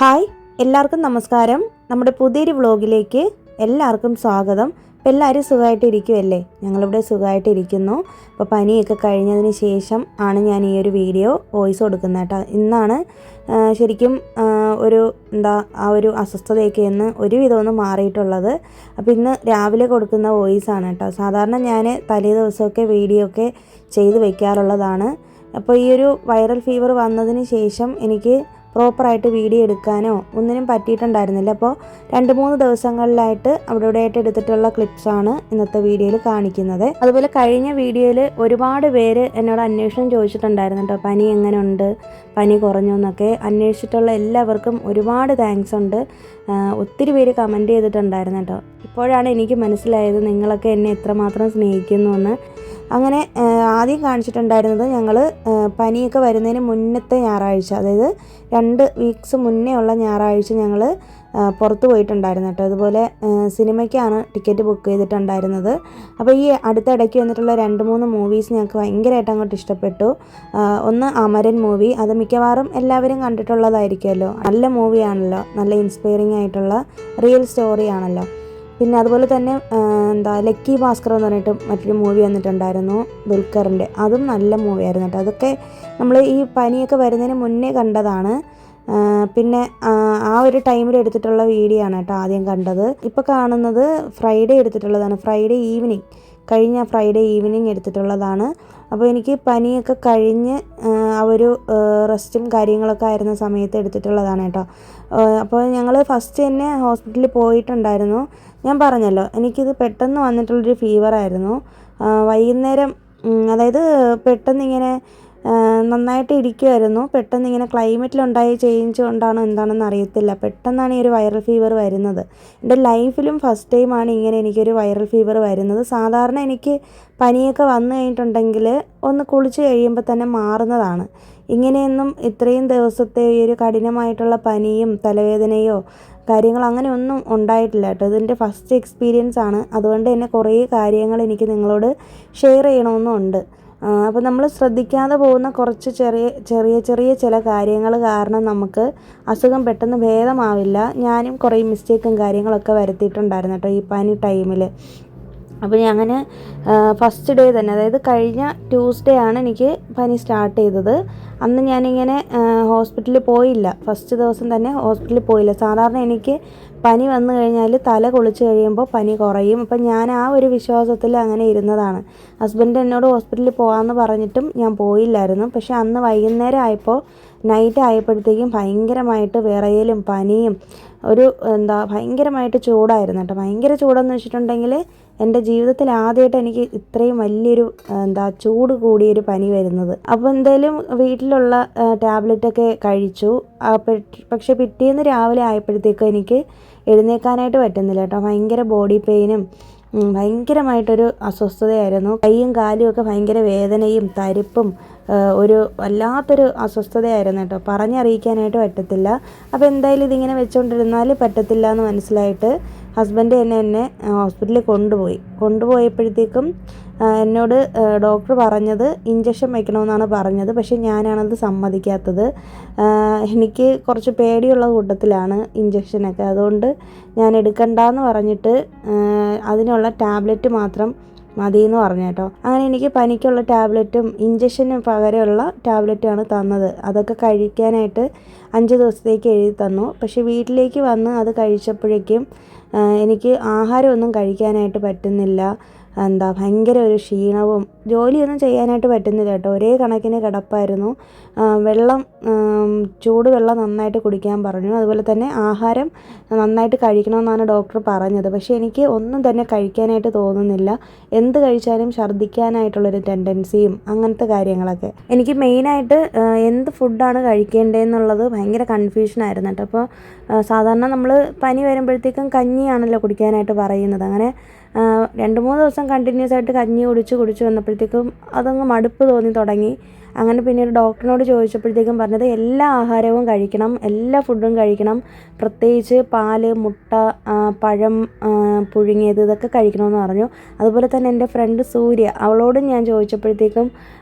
Hi, എല്ലാവർക്കും നമസ്കാരം. നമ്മുടെ പുതിയൊരു വ്ളോഗിലേക്ക് എല്ലാവർക്കും സ്വാഗതം. അപ്പോൾ എല്ലാവരും സുഖമായിട്ടിരിക്കുമല്ലേ? ഞങ്ങളിവിടെ സുഖമായിട്ടിരിക്കുന്നു. അപ്പോൾ പനിയൊക്കെ കഴിഞ്ഞതിന് ശേഷം ആണ് ഞാൻ ഈ ഒരു വീഡിയോ വോയിസ് കൊടുക്കുന്നത് കേട്ടോ. ഇന്നാണ് ശരിക്കും ആ ഒരു അസ്വസ്ഥതയൊക്കെ ഇന്ന് ഒരുവിധം ഒന്ന് മാറിയിട്ടുള്ളത്. അപ്പോൾ ഇന്ന് രാവിലെ കൊടുക്കുന്ന വോയിസാണ് കേട്ടോ. സാധാരണ ഞാൻ തലേ ദിവസമൊക്കെ വീഡിയോ ഒക്കെ ചെയ്ത് വയ്ക്കാറുള്ളതാണ്. അപ്പോൾ ഈ ഒരു വൈറൽ ഫീവർ വന്നതിന് ശേഷം എനിക്ക് പ്രോപ്പറായിട്ട് വീഡിയോ എടുക്കാനോ ഒന്നിനും പറ്റിയിട്ടുണ്ടായിരുന്നില്ല. അപ്പോൾ 2-3 ദിവസങ്ങളിലായിട്ട് ഇവിടെയായിട്ട് എടുത്തിട്ടുള്ള ക്ലിപ്സാണ് ഇന്നത്തെ വീഡിയോയിൽ കാണിക്കുന്നത്. അതുപോലെ കഴിഞ്ഞ വീഡിയോയിൽ ഒരുപാട് പേര് എന്നോട് അന്വേഷണം ചോദിച്ചിട്ടുണ്ടായിരുന്നു കേട്ടോ. പനി എങ്ങനെയുണ്ട്, പനി കുറഞ്ഞു എന്നൊക്കെ അന്വേഷിച്ചിട്ടുള്ള എല്ലാവർക്കും ഒരുപാട് താങ്ക്സ് ഉണ്ട്. ഒത്തിരി പേര് കമൻറ്റ് ചെയ്തിട്ടുണ്ടായിരുന്നു കേട്ടോ. ഇപ്പോഴാണ് എനിക്ക് മനസ്സിലായത് നിങ്ങളൊക്കെ എന്നെ എത്രമാത്രം സ്നേഹിക്കുന്നു എന്ന്. അങ്ങനെ ആദ്യം കാണിച്ചിട്ടുണ്ടായിരുന്നത് ഞങ്ങൾ പനിയൊക്കെ വരുന്നതിന് മുന്നത്തെ ഞായറാഴ്ച, അതായത് 2 വീക്സ് മുന്നേ ഉള്ള ഞായറാഴ്ച ഞങ്ങൾ പുറത്ത് പോയിട്ടുണ്ടായിരുന്നു കേട്ടോ. അതുപോലെ സിനിമയ്ക്കാണ് ടിക്കറ്റ് ബുക്ക് ചെയ്തിട്ടുണ്ടായിരുന്നത്. അപ്പോൾ ഈ അടുത്തിടയ്ക്ക് വന്നിട്ടുള്ള 2-3 മൂവീസ് ഞങ്ങൾക്ക് ഭയങ്കരമായിട്ട് അങ്ങോട്ട് ഇഷ്ടപ്പെട്ടു. ഒന്ന് അമരൻ മൂവി, അത് മിക്കവാറും എല്ലാവരും കണ്ടിട്ടുള്ളതായിരിക്കുമല്ലോ. നല്ല മൂവിയാണല്ലോ, നല്ല ഇൻസ്പയറിംഗ് ആയിട്ടുള്ള റിയൽ സ്റ്റോറി ആണല്ലോ. പിന്നെ അതുപോലെ തന്നെ ലക്കി ഭാസ്കർ എന്ന് പറഞ്ഞിട്ട് മറ്റൊരു മൂവി വന്നിട്ടുണ്ടായിരുന്നു ദുൽഖറിൻ്റെ, അതും നല്ല മൂവിയായിരുന്നു കേട്ടോ. അതൊക്കെ നമ്മൾ ഈ പനിയൊക്കെ വരുന്നതിന് മുന്നേ കണ്ടതാണ്. പിന്നെ ആ ഒരു ടൈമിൽ എടുത്തിട്ടുള്ള വീഡിയോ ആണ് കേട്ടോ ആദ്യം കണ്ടത്. ഇപ്പോൾ കാണുന്നത് ഫ്രൈഡേ എടുത്തിട്ടുള്ളതാണ്, കഴിഞ്ഞ ഫ്രൈഡേ ഈവനിങ് എടുത്തിട്ടുള്ളതാണ്. അപ്പോൾ എനിക്ക് പനിയൊക്കെ കഴിഞ്ഞ് ആ ഒരു റെസ്റ്റും കാര്യങ്ങളൊക്കെ ആയിരുന്ന സമയത്ത് എടുത്തിട്ടുള്ളതാണ് കേട്ടോ. അപ്പോൾ ഞങ്ങൾ ഫസ്റ്റ് തന്നെ ഹോസ്പിറ്റലിൽ പോയിട്ടുണ്ടായിരുന്നു. ഞാൻ പറഞ്ഞല്ലോ, എനിക്കിത് പെട്ടെന്ന് വന്നിട്ടുള്ളൊരു ഫീവറായിരുന്നു. വൈകുന്നേരം, അതായത് പെട്ടെന്നിങ്ങനെ നന്നായിട്ട് ഇരിക്കുമായിരുന്നു. പെട്ടെന്ന് ഇങ്ങനെ ക്ലൈമറ്റിലുണ്ടായ ചേഞ്ച് കൊണ്ടാണോ എന്താണെന്ന് അറിയത്തില്ല, പെട്ടെന്നാണ് ഈ ഒരു വൈറൽ ഫീവർ വരുന്നത്. എൻ്റെ ലൈഫിലും ഫസ്റ്റ് ടൈമാണ് ഇങ്ങനെ എനിക്കൊരു വൈറൽ ഫീവർ വരുന്നത്. സാധാരണ എനിക്ക് പനിയൊക്കെ വന്നു കഴിഞ്ഞിട്ടുണ്ടെങ്കിൽ ഒന്ന് കുളിച്ച് കഴിയുമ്പോൾ തന്നെ മാറുന്നതാണ്. ഇങ്ങനെയൊന്നും ഇത്രയും ദിവസത്തെ ഈ ഒരു കഠിനമായിട്ടുള്ള പനിയും തലവേദനയോ കാര്യങ്ങൾ അങ്ങനെ ഒന്നും ഉണ്ടായിട്ടില്ല കേട്ടോ. ഇതിൻ്റെ ഫസ്റ്റ് എക്സ്പീരിയൻസ് ആണ്. അതുകൊണ്ട് തന്നെ കുറേ കാര്യങ്ങൾ എനിക്ക് നിങ്ങളോട് ഷെയർ ചെയ്യണമെന്നുണ്ട്. അപ്പോൾ നമ്മൾ ശ്രദ്ധിക്കാതെ പോകുന്ന കുറച്ച് ചെറിയ ചില കാര്യങ്ങൾ കാരണം നമുക്ക് അസുഖം പെട്ടെന്ന് ഭേദമാവില്ല. ഞാനും കുറേ മിസ്റ്റേക്കും കാര്യങ്ങളൊക്കെ വരുത്തിയിട്ടുണ്ടായിരുന്നു കേട്ടോ ഈ പനി ടൈമിൽ. അപ്പോൾ ഞാൻ അങ്ങനെ ഫസ്റ്റ് ഡേ തന്നെ, അതായത് കഴിഞ്ഞ ട്യൂസ്ഡേ ആണ് എനിക്ക് പനി സ്റ്റാർട്ട് ചെയ്തത്. അന്ന് ഞാനിങ്ങനെ ഹോസ്പിറ്റലിൽ പോയില്ല, ഫസ്റ്റ് ദിവസം തന്നെ ഹോസ്പിറ്റലിൽ പോയില്ല. സാധാരണ എനിക്ക് പനി വന്നു കഴിഞ്ഞാൽ തല കുളിച്ച് കഴിയുമ്പോൾ പനി കുറയും. അപ്പം ഞാൻ ആ ഒരു വിശ്വാസത്തിൽ അങ്ങനെ ഇരുന്നതാണ്. ഹസ്ബൻഡ് എന്നോട് ഹോസ്പിറ്റലിൽ പോകാമെന്ന് പറഞ്ഞിട്ടും ഞാൻ പോയില്ലായിരുന്നു. പക്ഷേ അന്ന് വൈകുന്നേരം ആയപ്പോൾ, നൈറ്റ് ആയപ്പോഴത്തേക്കും ഭയങ്കരമായിട്ട് വിറയലും പനിയും ഭയങ്കരമായിട്ട് ചൂടായിരുന്നു കേട്ടോ. ഭയങ്കര ചൂടെന്ന് വെച്ചിട്ടുണ്ടെങ്കിൽ എൻ്റെ ജീവിതത്തിൽ ആദ്യമായിട്ട് എനിക്ക് ഇത്രയും വലിയൊരു ചൂട് കൂടിയൊരു പനി വരുന്നത്. അപ്പോൾ എന്തായാലും വീട്ടിലുള്ള ടാബ്ലറ്റൊക്കെ കഴിച്ചു. പക്ഷേ പിറ്റേന്ന് രാവിലെ ആയപ്പോഴത്തേക്കും എനിക്ക് എഴുന്നേൽക്കാനായിട്ട് പറ്റുന്നില്ല കേട്ടോ. ഭയങ്കര ബോഡി പെയിനും ഭയങ്കരമായിട്ടൊരു അസ്വസ്ഥതയായിരുന്നു. കൈയും കാലും ഒക്കെ ഭയങ്കര വേദനയും തരിപ്പും ഒരു വല്ലാത്തൊരു അസ്വസ്ഥതയായിരുന്നു കേട്ടോ. പറഞ്ഞറിയിക്കാനായിട്ട് പറ്റത്തില്ല. അപ്പോൾ എന്തായാലും ഇതിങ്ങനെ വെച്ചുകൊണ്ടിരുന്നാൽ പറ്റത്തില്ല എന്ന് മനസ്സിലായിട്ട് ഹസ്ബൻഡ് എന്നെ ഹോസ്പിറ്റലിൽ കൊണ്ടുപോയപ്പോഴത്തേക്കും എന്നോട് ഡോക്ടർ പറഞ്ഞത് ഇഞ്ചക്ഷൻ വയ്ക്കണമെന്നാണ് പറഞ്ഞത്. പക്ഷേ ഞാനാണത് സമ്മതിക്കാത്തത്. എനിക്ക് കുറച്ച് പേടിയുള്ള കൂട്ടത്തിലാണ് ഇഞ്ചക്ഷനൊക്കെ. അതുകൊണ്ട് ഞാൻ എടുക്കണ്ടെന്ന് പറഞ്ഞിട്ട് അതിനുള്ള ടാബ്ലറ്റ് മാത്രം മതിയെന്ന് പറഞ്ഞു കേട്ടോ. അങ്ങനെ എനിക്ക് പനിക്കുള്ള ടാബ്ലറ്റും ഇഞ്ചക്ഷന് പകരമുള്ള ടാബ്ലറ്റുമാണ് തന്നത്. അതൊക്കെ കഴിക്കാനായിട്ട് 5 ദിവസത്തേക്ക് എഴുതി തന്നു. പക്ഷേ വീട്ടിലേക്ക് വന്ന് അത് കഴിച്ചപ്പോഴേക്കും എനിക്ക് ആഹാരമൊന്നും കഴിക്കാനായിട്ട് പറ്റുന്നില്ല. ഭയങ്കര ഒരു ക്ഷീണവും ജോലിയൊന്നും ചെയ്യാനായിട്ട് പറ്റുന്നില്ല കേട്ടോ. ഒരേ കണക്കിന് കിടപ്പായിരുന്നു. ചൂടുവെള്ളം നന്നായിട്ട് കുടിക്കാൻ പറഞ്ഞു. അതുപോലെ തന്നെ ആഹാരം നന്നായിട്ട് കഴിക്കണമെന്നാണ് ഡോക്ടർ പറഞ്ഞത്. പക്ഷേ എനിക്ക് ഒന്നും തന്നെ കഴിക്കാനായിട്ട് തോന്നുന്നില്ല. എന്ത് കഴിച്ചാലും ഛർദ്ദിക്കാനായിട്ടുള്ളൊരു ടെൻഡൻസിയും അങ്ങനത്തെ കാര്യങ്ങളൊക്കെ. എനിക്ക് മെയിനായിട്ട് എന്ത് ഫുഡാണ് കഴിക്കേണ്ടതെന്നുള്ളത് ഭയങ്കര കൺഫ്യൂഷനായിരുന്നു കേട്ടോ. അപ്പോൾ സാധാരണ നമ്മൾ പനി വരുമ്പോഴത്തേക്കും കഞ്ഞിയാണല്ലോ കുടിക്കാനായിട്ട് പറയുന്നത്. അങ്ങനെ 2-3 ദിവസം കണ്ടിന്യൂസ് ആയിട്ട് കഞ്ഞി കുടിച്ച് വന്നപ്പോഴത്തേക്കും അതങ്ങ് മടുപ്പ് തോന്നി തുടങ്ങി. അങ്ങനെ പിന്നീട് ഡോക്ടറിനോട് ചോദിച്ചപ്പോഴത്തേക്കും പറഞ്ഞത് എല്ലാ ആഹാരവും കഴിക്കണം, എല്ലാ ഫുഡും കഴിക്കണം, പ്രത്യേകിച്ച് പാല്, മുട്ട, പഴം പുഴുങ്ങിയത് ഇതൊക്കെ കഴിക്കണമെന്ന് പറഞ്ഞു. അതുപോലെ തന്നെ എൻ്റെ ഫ്രണ്ട് സൂര്യ, അവളോടും ഞാൻ ചോദിച്ചപ്പോഴത്തേക്കും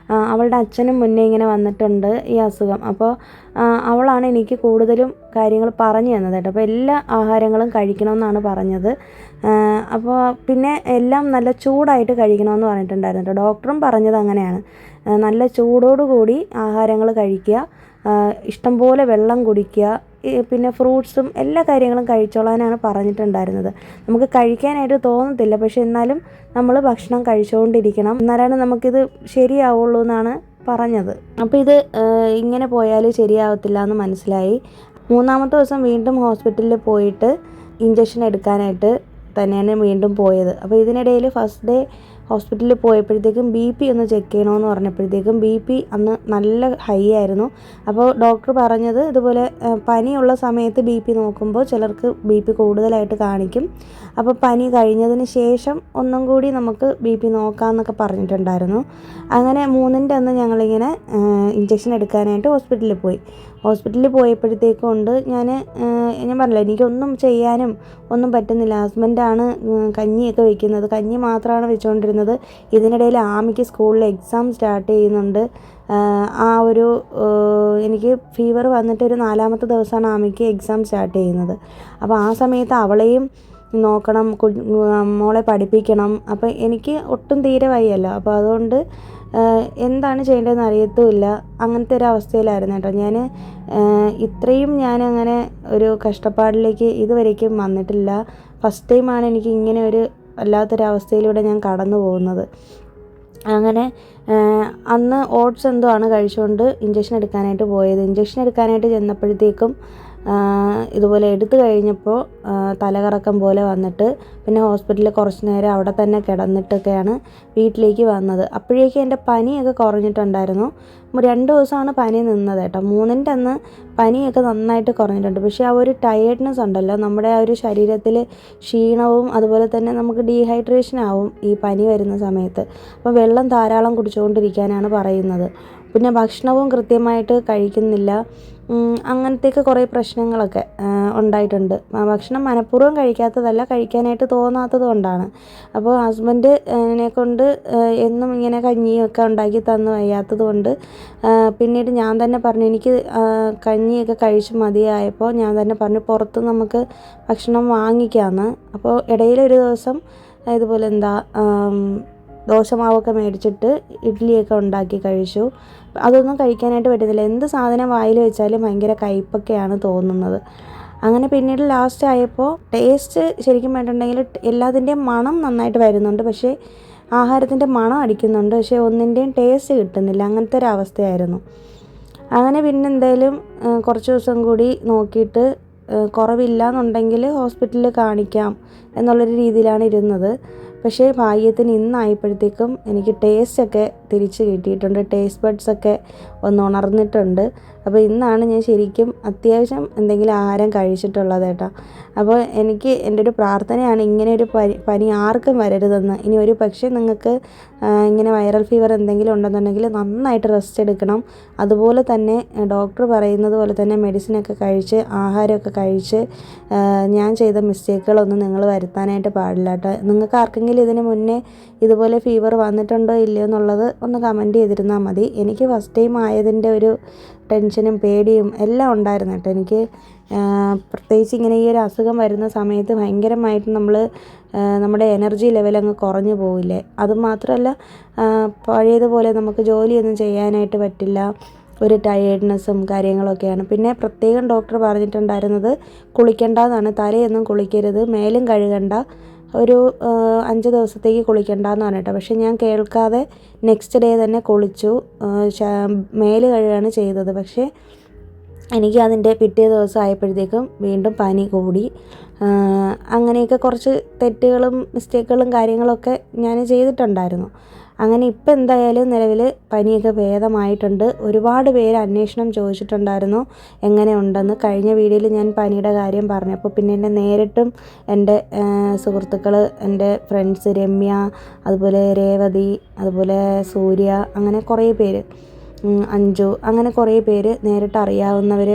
അവളുടെ അച്ഛനും മുന്നേ ഇങ്ങനെ വന്നിട്ടുണ്ട് ഈ അസുഖം. അപ്പോൾ അവളാണ് എനിക്ക് കൂടുതലും കാര്യങ്ങൾ പറഞ്ഞു തന്നത് കേട്ടോ. അപ്പോൾ എല്ലാ ആഹാരങ്ങളും കഴിക്കണമെന്നാണ് പറഞ്ഞത്. അപ്പോൾ പിന്നെ എല്ലാം നല്ല ചൂടായിട്ട് കഴിക്കണമെന്ന് പറഞ്ഞിട്ടുണ്ടായിരുന്നു കേട്ടോ. ഡോക്ടറും പറഞ്ഞത് അങ്ങനെയാണ്, നല്ല ചൂടോടുകൂടി ആഹാരങ്ങൾ കഴിക്കുക, ഇഷ്ടംപോലെ വെള്ളം കുടിക്കുക, പിന്നെ ഫ്രൂട്ട്സും എല്ലാ കാര്യങ്ങളും കഴിച്ചോളാനാണ് പറഞ്ഞിട്ടുണ്ടായിരുന്നത്. നമുക്ക് കഴിക്കാനായിട്ട് തോന്നത്തില്ല, പക്ഷെ എന്നാലും നമ്മൾ ഭക്ഷണം കഴിച്ചുകൊണ്ടിരിക്കണം, എന്നാലാണ് നമുക്കിത് ശരിയാവുള്ളൂ എന്നാണ് പറഞ്ഞത്. അപ്പോൾ ഇത് ഇങ്ങനെ പോയാൽ ശരിയാവത്തില്ല എന്ന് മനസ്സിലായി. 3-ാമത്തെ ദിവസം വീണ്ടും ഹോസ്പിറ്റലിൽ പോയിട്ട് ഇഞ്ചക്ഷൻ എടുക്കാനായിട്ട് തന്നെയാണ് വീണ്ടും പോയത്. അപ്പോൾ ഇതിനിടയിൽ ഫസ്റ്റ് ഡേ ഹോസ്പിറ്റലിൽ പോയപ്പോഴത്തേക്കും BP ഒന്ന് ചെക്ക് ചെയ്യണമെന്ന് പറഞ്ഞപ്പോഴത്തേക്കും BP അന്ന് നല്ല ഹൈ ആയിരുന്നു. അപ്പോൾ ഡോക്ടർ പറഞ്ഞത് ഇതുപോലെ പനിയുള്ള സമയത്ത് BP നോക്കുമ്പോൾ ചിലർക്ക് BP കൂടുതലായിട്ട് കാണിക്കും, അപ്പോൾ പനി കഴിഞ്ഞതിന് ശേഷം ഒന്നും കൂടി നമുക്ക് BP നോക്കാമെന്നൊക്കെ പറഞ്ഞിട്ടുണ്ടായിരുന്നു. അങ്ങനെ 3-ൻ്റെ അന്ന് ഞങ്ങളിങ്ങനെ ഇഞ്ചക്ഷൻ എടുക്കാനായിട്ട് ഹോസ്പിറ്റലിൽ പോയി. ഹോസ്പിറ്റലിൽ പോയപ്പോഴത്തേക്കൊണ്ട് ഞാൻ പറഞ്ഞില്ല, എനിക്കൊന്നും ചെയ്യാനും ഒന്നും പറ്റുന്നില്ല. ഹസ്ബൻഡാണ് കഞ്ഞിയൊക്കെ വെക്കുന്നത്, കഞ്ഞി മാത്രമാണ് വെച്ചുകൊണ്ടിരുന്നത്. ഇതിനിടയിൽ ആമിക്ക് സ്കൂളിൽ എക്സാം സ്റ്റാർട്ട് ചെയ്യുന്നുണ്ട്. എനിക്ക് ഫീവർ വന്നിട്ട് ഒരു 4-ാമത്തെ ദിവസമാണ് ആമിക്ക് എക്സാം സ്റ്റാർട്ട് ചെയ്യുന്നത്. അപ്പോൾ ആ സമയത്ത് അവളെയും നോക്കണം, മോളെ പഠിപ്പിക്കണം. അപ്പോൾ എനിക്ക് ഒട്ടും തീരെ വയ്യല്ലോ. അപ്പോൾ അതുകൊണ്ട് എന്താണ് ചെയ്യേണ്ടതെന്ന് അറിയത്തുമില്ല. അങ്ങനത്തെ ഒരു അവസ്ഥയിലായിരുന്നു കേട്ടോ ഞാൻ. ഇത്രയും ഞാനങ്ങനെ ഒരു കഷ്ടപ്പാടിലേക്ക് ഇതുവരേക്കും വന്നിട്ടില്ല. ഫസ്റ്റ് ടൈമാണ് എനിക്ക് ഇങ്ങനെ ഒരു വല്ലാത്തൊരവസ്ഥയിലൂടെ ഞാൻ കടന്നു പോകുന്നത്. അങ്ങനെ അന്ന് ഓട്സ് എന്തോ ആണ് കഴിച്ചുകൊണ്ട് ഇഞ്ചക്ഷൻ എടുക്കാനായിട്ട് പോയത്. ഇഞ്ചക്ഷൻ എടുക്കാനായിട്ട് ചെന്നപ്പോഴത്തേക്കും ഇതുപോലെ എടുത്തു കഴിഞ്ഞപ്പോൾ തലകറക്കം പോലെ വന്നിട്ട് പിന്നെ ഹോസ്പിറ്റലിൽ കുറച്ച് നേരം അവിടെ തന്നെ കിടന്നിട്ടൊക്കെയാണ് വീട്ടിലേക്ക് വന്നത്. അപ്പോഴേക്കും എൻ്റെ പനിയൊക്കെ കുറഞ്ഞിട്ടുണ്ടായിരുന്നു. 2 ദിവസമാണ് പനി നിന്നത് കേട്ടോ. 3-ൻ്റെ അന്ന് പനിയൊക്കെ നന്നായിട്ട് കുറഞ്ഞിട്ടുണ്ട്. പക്ഷേ ആ ഒരു ടയേർഡ്നെസ് ഉണ്ടല്ലോ, നമ്മുടെ ആ ഒരു ശരീരത്തിൽ ക്ഷീണവും അതുപോലെ തന്നെ നമുക്ക് ഡീഹൈഡ്രേഷൻ ആവും ഈ പനി വരുന്ന സമയത്ത്. അപ്പോൾ വെള്ളം ധാരാളം കുടിച്ചുകൊണ്ടിരിക്കാനാണ് പറയുന്നത്. പിന്നെ ഭക്ഷണവും കൃത്യമായിട്ട് കഴിക്കുന്നില്ല. അങ്ങനത്തെയൊക്കെ കുറേ പ്രശ്നങ്ങളൊക്കെ ഉണ്ടായിട്ടുണ്ട്. ഭക്ഷണം മനഃപൂർവ്വം കഴിക്കാത്തതല്ല, കഴിക്കാനായിട്ട് തോന്നാത്തത് കൊണ്ടാണ്. അപ്പോൾ ഹസ്ബൻഡിനെ കൊണ്ട് എന്നും ഇങ്ങനെ കഞ്ഞിയൊക്കെ ഉണ്ടാക്കി തന്ന് വയ്യാത്തത് കൊണ്ട് പിന്നീട് ഞാൻ തന്നെ പറഞ്ഞു, എനിക്ക് കഞ്ഞിയൊക്കെ കഴിച്ച് മതിയായപ്പോൾ ഞാൻ തന്നെ പറഞ്ഞു പുറത്ത് നമുക്ക് ഭക്ഷണം വാങ്ങിക്കാമെന്ന്. അപ്പോൾ ഇടയിലൊരു ദിവസം ഇതുപോലെ ദോശമാവൊക്കെ മേടിച്ചിട്ട് ഇഡ്ഡലിയൊക്കെ ഉണ്ടാക്കി കഴിച്ചു. അതൊന്നും കഴിക്കാനായിട്ട് പറ്റുന്നില്ല. എന്ത് സാധനം വായിൽ വെച്ചാലും ഭയങ്കര കയ്പ്പൊക്കെയാണ് തോന്നുന്നത്. അങ്ങനെ പിന്നീട് ലാസ്റ്റ് ആയപ്പോൾ ടേസ്റ്റ് ശരിക്കും വേണ്ടിയിട്ടുണ്ടെങ്കിൽ എല്ലാത്തിൻ്റെയും മണം നന്നായിട്ട് വരുന്നുണ്ട്, പക്ഷേ ആഹാരത്തിൻ്റെ മണം അടിക്കുന്നുണ്ട്, പക്ഷേ ഒന്നിൻ്റെയും ടേസ്റ്റ് കിട്ടുന്നില്ല. അങ്ങനത്തെ ഒരു അവസ്ഥയായിരുന്നു. അങ്ങനെ പിന്നെ എന്തായാലും കുറച്ച് ദിവസം കൂടി നോക്കിയിട്ട് കുറവില്ല എന്നുണ്ടെങ്കിൽ ഹോസ്പിറ്റലിൽ കാണിക്കാം എന്നുള്ളൊരു രീതിയിലാണ് ഇരുന്നത്. പക്ഷേ ഭാഗ്യത്തിന് ഇന്നായപ്പോഴത്തേക്കും എനിക്ക് ടേസ്റ്റൊക്കെ തിരിച്ച് കിട്ടിയിട്ടുണ്ട്. ടേസ്റ്റ് ബഡ്സൊക്കെ ഒന്ന് ഉണർന്നിട്ടുണ്ട്. അപ്പോൾ ഇന്നാണ് ഞാൻ ശരിക്കും അത്യാവശ്യം എന്തെങ്കിലും ആഹാരം കഴിച്ചിട്ടുള്ളത് കേട്ടോ. അപ്പോൾ എനിക്ക് എൻ്റെ ഒരു പ്രാർത്ഥനയാണ് ഇങ്ങനെ ഒരു പനി ആർക്കും വരരുതെന്ന്. ഇനി ഒരു പക്ഷേ നിങ്ങൾക്ക് ഇങ്ങനെ വൈറൽ ഫീവർ എന്തെങ്കിലും ഉണ്ടെന്നുണ്ടെങ്കിൽ നന്നായിട്ട് റെസ്റ്റ് എടുക്കണം. അതുപോലെ തന്നെ ഡോക്ടർ പറയുന്നത് പോലെ തന്നെ മെഡിസിനൊക്കെ കഴിച്ച് ആഹാരമൊക്കെ കഴിച്ച് ഞാൻ ചെയ്ത മിസ്റ്റേക്കുകളൊന്നും നിങ്ങൾ വരുത്താനായിട്ട് പാടില്ല കേട്ടോ. നിങ്ങൾക്ക് ആർക്കെങ്കിലും ഇതിന് മുന്നേ ഇതുപോലെ ഫീവർ വന്നിട്ടുണ്ടോ ഇല്ലയോ എന്നുള്ളത് ഒന്ന് കമൻറ്റ് ചെയ്തിരുന്നാൽ മതി. എനിക്ക് ഫസ്റ്റ് ടൈം ആയതിൻ്റെ ഒരു ടെൻഷനും പേടിയും എല്ലാം ഉണ്ടായിരുന്നു കേട്ടോ. എനിക്ക് പ്രത്യേകിച്ച് ഇങ്ങനെ ഈ ഒരു അസുഖം വരുന്ന സമയത്ത് ഭയങ്കരമായിട്ട് നമ്മുടെ എനർജി ലെവൽ അങ്ങ് കുറഞ്ഞു പോവില്ലേ. അതുമാത്രമല്ല പഴയതുപോലെ നമുക്ക് ജോലിയൊന്നും ചെയ്യാനായിട്ട് പറ്റില്ല. ഒരു ടയേർഡ്നെസ്സും കാര്യങ്ങളൊക്കെയാണ്. പിന്നെ പ്രത്യേകം ഡോക്ടർ പറഞ്ഞിട്ടുണ്ടായിരുന്നത് കുളിക്കേണ്ടതാണ്, തലയൊന്നും കുളിക്കരുത്, മേലും കഴുകണ്ട, ഒരു 5 ദിവസത്തേക്ക് കുളിക്കണ്ടെന്ന് പറഞ്ഞിട്ട്. പക്ഷേ ഞാൻ കേൾക്കാതെ നെക്സ്റ്റ് ഡേ തന്നെ കുളിച്ചു, മേല് കഴുകുകയാണ് ചെയ്തത്. പക്ഷേ എനിക്ക് അതിൻ്റെ പിറ്റേ ദിവസം ആയപ്പോഴത്തേക്കും വീണ്ടും പനി കൂടി. അങ്ങനെയൊക്കെ കുറച്ച് തെറ്റുകളും മിസ്റ്റേക്കുകളും കാര്യങ്ങളൊക്കെ ഞാൻ ചെയ്തിട്ടുണ്ടായിരുന്നു. അങ്ങനെ ഇപ്പം എന്തായാലും നിലവിൽ പനിയൊക്കെ ഭേദമായിട്ടുണ്ട്. ഒരുപാട് പേര് അന്വേഷണം ചോദിച്ചിട്ടുണ്ടായിരുന്നു എങ്ങനെ ഉണ്ടെന്ന്. കഴിഞ്ഞ വീഡിയോയിൽ ഞാൻ പനിയുടെ കാര്യം പറഞ്ഞപ്പോൾ പിന്നെ എന്നെ നേരിട്ടും എൻ്റെ സുഹൃത്തുക്കൾ, എൻ്റെ ഫ്രണ്ട്സ് രമ്യ, അതുപോലെ രേവതി, അതുപോലെ സൂര്യ, അങ്ങനെ കുറേ പേര് അഞ്ജു, അങ്ങനെ കുറേ പേര് നേരിട്ട് അറിയാവുന്നവർ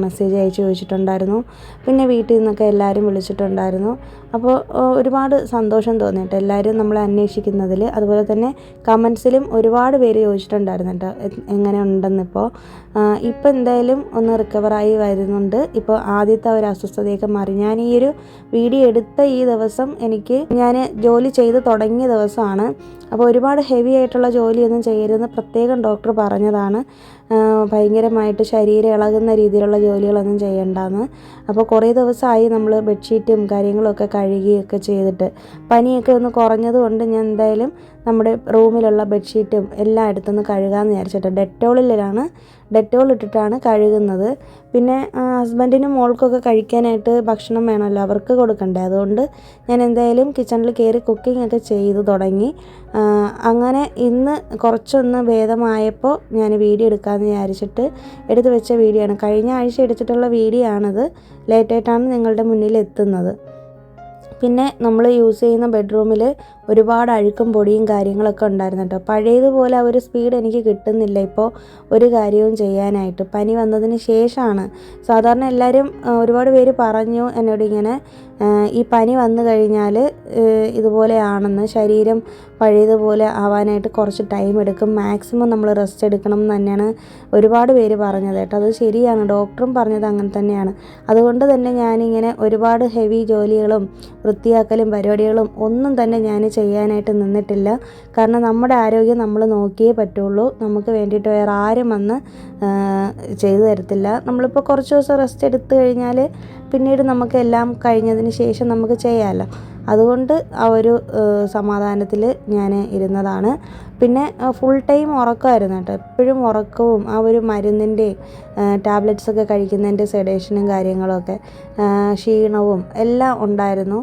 മെസ്സേജ് അയച്ച് ചോദിച്ചിട്ടുണ്ടായിരുന്നു. പിന്നെ വീട്ടിൽ നിന്നൊക്കെ എല്ലാവരും വിളിച്ചിട്ടുണ്ടായിരുന്നു. അപ്പോൾ ഒരുപാട് സന്തോഷം തോന്നിയിട്ട് എല്ലാവരും നമ്മളെ അന്വേഷിക്കുന്നതിൽ. അതുപോലെ തന്നെ കമൻസിലും ഒരുപാട് പേര് ചോദിച്ചിട്ടുണ്ടായിരുന്നു കേട്ടോ എങ്ങനെ ഉണ്ടെന്നിപ്പോൾ. ഇപ്പോൾ എന്തായാലും ഒന്ന് റിക്കവറായി വരുന്നുണ്ട്. ഇപ്പോൾ ആദ്യത്തെ ഒരു അസ്വസ്ഥതയൊക്കെ മാറി. ഞാൻ ഈ ഒരു വീഡിയോ എടുത്ത ഈ ദിവസം ഞാൻ ജോലി ചെയ്ത് തുടങ്ങിയ ദിവസമാണ്. അപ്പോൾ ഒരുപാട് ഹെവി ആയിട്ടുള്ള ജോലിയൊന്നും ചെയ്യരുതെന്ന് പ്രത്യേകം ഡോക്ടർ പറഞ്ഞതാണ്. ഭയങ്കരമായിട്ട് ശരീരം ഇളകുന്ന രീതിയിലുള്ള ജോലികളൊന്നും ചെയ്യണ്ടെന്ന്. അപ്പോൾ കുറേ ദിവസമായി നമ്മൾ ബെഡ്ഷീറ്റും കാര്യങ്ങളൊക്കെ കഴുകിയൊക്കെ ചെയ്തിട്ട് പനിയൊക്കെ ഒന്ന് കുറഞ്ഞതുകൊണ്ട് ഞാൻ എന്തായാലും നമ്മുടെ റൂമിലുള്ള ബെഡ്ഷീറ്റും എല്ലാം എടുത്തൊന്ന് കഴുകാമെന്ന് വിചാരിച്ചിട്ട് ഡെറ്റോൾ ഇട്ടിട്ടാണ് കഴുകുന്നത്. പിന്നെ ഹസ്ബൻഡിനും മോൾക്കൊക്കെ കഴിക്കാനായിട്ട് ഭക്ഷണം വേണമല്ലോ, അവർക്ക് കൊടുക്കണ്ടേ. അതുകൊണ്ട് ഞാൻ എന്തായാലും കിച്ചണിൽ കയറി കുക്കിംഗ് ഒക്കെ ചെയ്തു തുടങ്ങി. അങ്ങനെ ഇന്ന് കുറച്ചൊന്ന് ഭേദമായപ്പോൾ ഞാൻ വീഡിയോ എടുക്കാമെന്ന് വിചാരിച്ചിട്ട് എടുത്തു വെച്ച വീഡിയോ ആണ്. കഴിഞ്ഞ ആഴ്ച എടുത്തിട്ടുള്ള വീഡിയോ ആണിത്. ലേറ്റായിട്ടാണ് നിങ്ങളുടെ മുന്നിൽ എത്തുന്നത്. പിന്നെ നമ്മൾ യൂസ് ചെയ്യുന്ന ബെഡ്റൂമിൽ ഒരുപാട് അഴുക്കും പൊടിയും കാര്യങ്ങളൊക്കെ ഉണ്ടായിരുന്നു കേട്ടോ. പഴയതുപോലെ ആ ഒരു സ്പീഡ് എനിക്ക് കിട്ടുന്നില്ല ഇപ്പോൾ ഒരു കാര്യവും ചെയ്യാനായിട്ട്. പനി വന്നതിന് ശേഷമാണ്. സാധാരണ എല്ലാവരും ഒരുപാട് പേര് പറഞ്ഞു എന്നോട് ഇങ്ങനെ ഈ പനി വന്നു കഴിഞ്ഞാൽ ഇതുപോലെയാണെന്ന്, ശരീരം പഴയതുപോലെ ആവാനായിട്ട് കുറച്ച് ടൈം എടുക്കും, മാക്സിമം നമ്മൾ റെസ്റ്റ് എടുക്കണം എന്ന് തന്നെയാണ് ഒരുപാട് പേര് പറഞ്ഞത് കേട്ടോ. അത് ശരിയാണ്, ഡോക്ടറും പറഞ്ഞത് അങ്ങനെ തന്നെയാണ്. അതുകൊണ്ട് തന്നെ ഞാനിങ്ങനെ ഒരുപാട് ഹെവി ജോലികളും വൃത്തിയാക്കലും പരിപാടികളും ഒന്നും തന്നെ ഞാൻ ചെയ്യാനായിട്ട് നിന്നിട്ടില്ല. കാരണം നമ്മുടെ ആരോഗ്യം നമ്മൾ നോക്കിയേ പറ്റുള്ളൂ. നമുക്ക് വേണ്ടിയിട്ട് വേറെ ആരും വന്ന് ചെയ്തു തരത്തില്ല. നമ്മളിപ്പോൾ കുറച്ച് ദിവസം റെസ്റ്റ് എടുത്തു കഴിഞ്ഞാൽ പിന്നീട് നമുക്ക് എല്ലാം കഴിഞ്ഞതിന് ശേഷം നമുക്ക് ചെയ്യാമല്ലോ. അതുകൊണ്ട് ആ ഒരു സമാധാനത്തിൽ ഞാൻ ഇരുന്നതാണ്. പിന്നെ ഫുൾ ടൈം ഉറക്കമായിരുന്നു കേട്ടോ. എപ്പോഴും ഉറക്കവും ആ ഒരു മരുന്നിൻ്റെയും ടാബ്ലറ്റ്സൊക്കെ കഴിക്കുന്നതിൻ്റെ സെഡേഷനും കാര്യങ്ങളൊക്കെ ക്ഷീണവും എല്ലാം ഉണ്ടായിരുന്നു.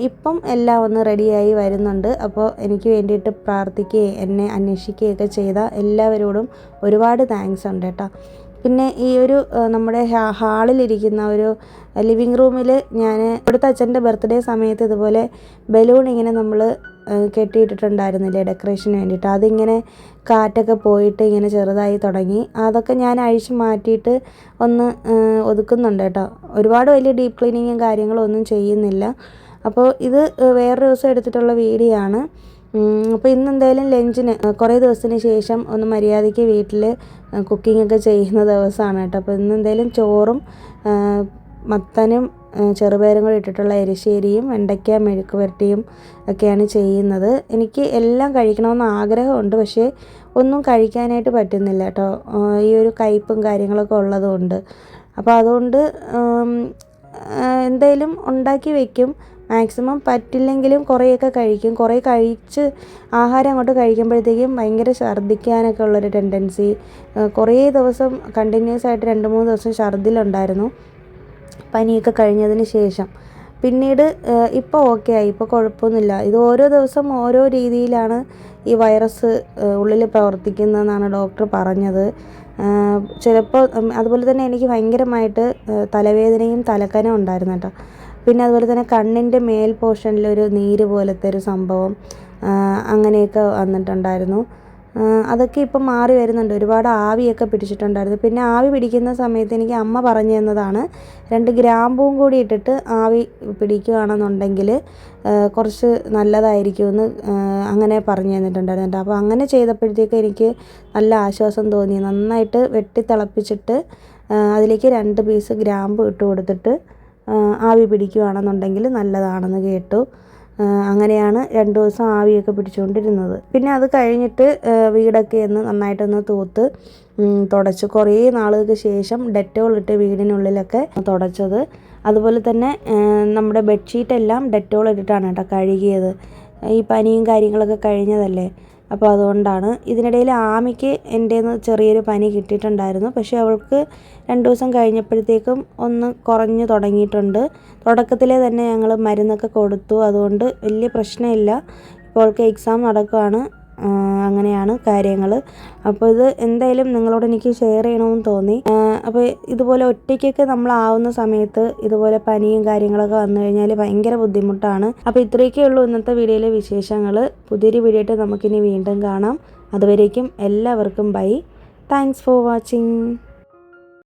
ഇപ്പം എല്ലാം ഒന്ന് റെഡിയായി വരുന്നുണ്ട്. അപ്പോൾ എനിക്ക് വേണ്ടിയിട്ട് പ്രാർത്ഥിക്കുകയും എന്നെ അന്വേഷിക്കുകയൊക്കെ ചെയ്ത എല്ലാവരോടും ഒരുപാട് താങ്ക്സ് ഉണ്ട് കേട്ടോ. പിന്നെ ഈ ഒരു നമ്മുടെ ഹാളിലിരിക്കുന്ന ഒരു ലിവിങ് റൂമിൽ ഞാൻ ഇവിടുത്തെ അച്ഛൻ്റെ ബർത്ത്ഡേ സമയത്ത് ഇതുപോലെ ബലൂൺ ഇങ്ങനെ നമ്മൾ കെട്ടിയിട്ടിട്ടുണ്ടായിരുന്നില്ലേ ഡെക്കറേഷന് വേണ്ടിയിട്ട്. അതിങ്ങനെ കാറ്റൊക്കെ പോയിട്ട് ഇങ്ങനെ ചെറുതായി തുടങ്ങി. അതൊക്കെ ഞാൻ അഴിച്ച് മാറ്റിയിട്ട് ഒന്ന് ഒതുക്കുന്നുണ്ട് കേട്ടോ. ഒരുപാട് വലിയ ഡീപ്പ് ക്ലീനിങ്ങും കാര്യങ്ങളും ഒന്നും ചെയ്യുന്നില്ല. അപ്പോൾ ഇത് വേറൊരു ദിവസം എടുത്തിട്ടുള്ള വീഡിയോ ആണ്. അപ്പോൾ ഇന്ന് എന്തായാലും ലഞ്ചിന് കുറേ ദിവസത്തിന് ശേഷം ഒന്ന് മര്യാദയ്ക്ക് വീട്ടിൽ കുക്കിംഗ് ഒക്കെ ചെയ്യുന്ന ദിവസമാണ് കേട്ടോ. അപ്പോൾ ഇന്ന് എന്തായാലും ചോറും മത്തനും ചെറുപയറും കൂടി ഇട്ടിട്ടുള്ള എരിശ്ശേരിയും വെണ്ടയ്ക്ക മെഴുക്ക് പുരട്ടിയും ഒക്കെയാണ് ചെയ്യുന്നത്. എനിക്ക് എല്ലാം കഴിക്കണമെന്ന് ആഗ്രഹമുണ്ട്, പക്ഷേ ഒന്നും കഴിക്കാനായിട്ട് പറ്റുന്നില്ല കേട്ടോ, ഈ ഒരു കയ്പ്പും കാര്യങ്ങളൊക്കെ ഉള്ളതുകൊണ്ട്. അപ്പോൾ അതുകൊണ്ട് എന്തായാലും ഉണ്ടാക്കി വയ്ക്കും. മാക്സിമം പറ്റില്ലെങ്കിലും കുറേയൊക്കെ കഴിക്കും. കുറേ കഴിച്ച് ആഹാരം അങ്ങോട്ട് കഴിക്കുമ്പോഴത്തേക്കും ഭയങ്കര ഛർദ്ദിക്കാനൊക്കെ ഉള്ളൊരു ടെൻഡൻസി. കുറേ ദിവസം കണ്ടിന്യൂസ് ആയിട്ട് 2-3 ദിവസം ഛർദ്ദിലുണ്ടായിരുന്നു പനിയൊക്കെ കഴിഞ്ഞതിന് ശേഷം. പിന്നീട് ഇപ്പോൾ ഓക്കെ ആയി, ഇപ്പോൾ കുഴപ്പമൊന്നുമില്ല. ഇത് ഓരോ ദിവസം ഓരോ രീതിയിലാണ് ഈ വൈറസ് ഉള്ളിൽ പ്രവർത്തിക്കുന്നതെന്നാണ് ഡോക്ടർ പറഞ്ഞത്. ചിലപ്പോൾ അതുപോലെ തന്നെ എനിക്ക് ഭയങ്കരമായിട്ട് തലവേദനയും തലക്കനവും ഉണ്ടായിരുന്നു കേട്ടോ. പിന്നെ അതുപോലെ തന്നെ കണ്ണിൻ്റെ മേൽ പോർഷനിലൊരു നീര് പോലത്തെ ഒരു സംഭവം അങ്ങനെയൊക്കെ വന്നിട്ടുണ്ടായിരുന്നു. അതൊക്കെ ഇപ്പം മാറി വരുന്നുണ്ട്. ഒരുപാട് ആവിയൊക്കെ പിടിച്ചിട്ടുണ്ടായിരുന്നു. പിന്നെ ആവി പിടിക്കുന്ന സമയത്ത് എനിക്ക് അമ്മ പറഞ്ഞു തന്നതാണ് 2 ഗ്രാമ്പൂവും കൂടി ഇട്ടിട്ട് ആവി പിടിക്കുകയാണെന്നുണ്ടെങ്കിൽ കുറച്ച് നല്ലതായിരിക്കുമെന്ന് അങ്ങനെ പറഞ്ഞു തന്നിട്ടുണ്ടായിരുന്നു. അപ്പോൾ അങ്ങനെ ചെയ്തപ്പോഴത്തേക്ക് എനിക്ക് നല്ല ആശ്വാസം തോന്നി. നന്നായിട്ട് വെട്ടി തിളപ്പിച്ചിട്ട് അതിലേക്ക് 2 പീസ് ഗ്രാമ്പു ഇട്ട് കൊടുത്തിട്ട് ആവി പിടിക്കുകയാണെന്നുണ്ടെങ്കിൽ നല്ലതാണെന്ന് കേട്ടു. അങ്ങനെയാണ് 2 ദിവസം ആവിയൊക്കെ പിടിച്ചുകൊണ്ടിരുന്നത്. പിന്നെ അത് കഴിഞ്ഞിട്ട് വീടൊക്കെ ഒന്ന് നന്നായിട്ടൊന്ന് തൂത്ത് തുടച്ചു. കുറേ നാളുകൾക്ക് ശേഷം ഡെറ്റോൾ ഇട്ട് വീടിനുള്ളിലൊക്കെ തുടച്ചത്. അതുപോലെ തന്നെ നമ്മുടെ ബെഡ്ഷീറ്റെല്ലാം ഡെറ്റോൾ ഇട്ടിട്ടാണ് കേട്ടോ കഴുകിയത്. ഈ പനിയും കാര്യങ്ങളൊക്കെ കഴിഞ്ഞതല്ലേ, അപ്പോൾ അതുകൊണ്ടാണ്. ഇതിനിടയിൽ ആമിക്ക് എൻ്റെ ചെറിയൊരു പനി കിട്ടിയിട്ടുണ്ടായിരുന്നു. പക്ഷേ അവൾക്ക് 2 ദിവസം കഴിഞ്ഞപ്പോഴത്തേക്കും ഒന്ന് കുറഞ്ഞു തുടങ്ങിയിട്ടുണ്ട്. തുടക്കത്തിലേ തന്നെ ഞങ്ങൾ മരുന്നൊക്കെ കൊടുത്തു. അതുകൊണ്ട് വലിയ പ്രശ്നമില്ല. ഇപ്പോൾ അവൾക്ക് എക്സാം നടക്കുകയാണ്. അങ്ങനെയാണ് കാര്യങ്ങൾ. അപ്പോൾ ഇത് എന്തായാലും നിങ്ങളോട് എനിക്ക് ഷെയർ ചെയ്യണമെന്ന് തോന്നി. അപ്പോൾ ഇതുപോലെ ഒറ്റയ്ക്കൊക്കെ നമ്മളാവുന്ന സമയത്ത് ഇതുപോലെ പനിയും കാര്യങ്ങളൊക്കെ വന്നു കഴിഞ്ഞാൽ ഭയങ്കര ബുദ്ധിമുട്ടാണ്. അപ്പോൾ ഇത്രയൊക്കെ ഉള്ളൂ ഇന്നത്തെ വീഡിയോയിലെ വിശേഷങ്ങൾ. പുതിയൊരു വീഡിയോ ആയിട്ട് നമുക്കിനി വീണ്ടും കാണാം. അതുവരേക്കും എല്ലാവർക്കും ബൈ. Thanks for watching.